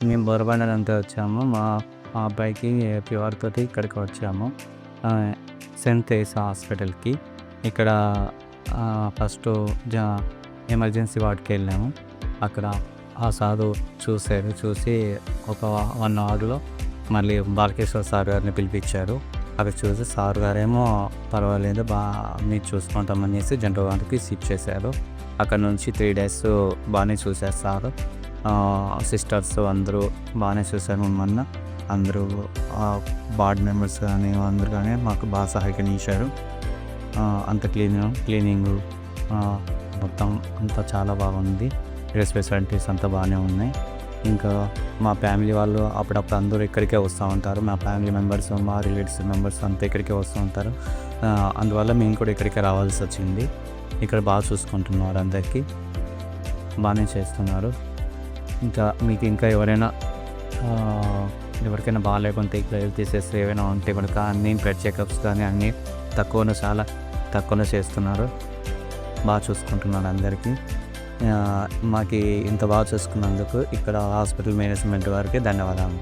మేము బోరబండ వచ్చాము. మా అబ్బాయికి ఫీవర్ తోటి ఇక్కడికి వచ్చాము. ఆహ్, సెయింట్ తెరేసా హాస్పిటల్‌కి. ఇక్కడ ఫస్టు జ ఎమర్జెన్సీ వార్డ్‌కెళ్ళాము. అక్కడ ఆ సారు చూసారు. చూసి ఒక 1 అవర్‌లో మళ్ళీ బాలకేశ్వర్ సార్ గారిని పిలిపించారు. అక్కడ చూసి సార్ గారేమో పర్వాలేదు మీరు చూసుకుంటాం అనేసి జనరల్ వార్డ్‌కి షిఫ్ట్ చేశారు. అక్కడ నుంచి 3 డేస్ బాగానే చూసారు సారు. సిస్టర్స్ అందరూ బాగానే చూసారు మమ్మల్ని. అందరూ వార్డ్ మెంబర్స్ కానీ అందరూ కానీ మాకు బాగా సహకరించారు. అంత క్లీనింగు మొత్తం అంతా చాలా బాగుంది. ఇక్కడ ఫెసిలిటీస్ అంతా బాగానే ఉన్నాయి. ఇంకా మా ఫ్యామిలీ వాళ్ళు అప్పుడప్పుడు అందరూ ఇక్కడికే వస్తూ ఉంటారు. మా ఫ్యామిలీ మెంబర్స్, మా రిలేటివ్స్ మెంబర్స్ అంతా ఇక్కడికే వస్తూ ఉంటారు. అందువల్ల మేము కూడా ఇక్కడికే రావాల్సి వచ్చింది. ఇక్కడ బాగా చూసుకుంటున్నారు, అందరికీ బాగానే చేస్తున్నారు. ఇంకా మీకు ఇంకా ఎవరికైనా బాగాలేకుంటే ఇక్కడ హెల్త్ ఇష్యూస్ ఏవైనా ఉంటే కనుక అన్నీ బ్లడ్ చెకప్స్ కానీ అన్నీ చాలా తక్కువలో చేస్తున్నారు. బాగా చూసుకుంటున్నారు అందరికీ. మాకు ఇంత బాగా చూసుకున్నందుకు ఇక్కడ హాస్పిటల్ మేనేజ్మెంట్ వారికి ధన్యవాదాలు.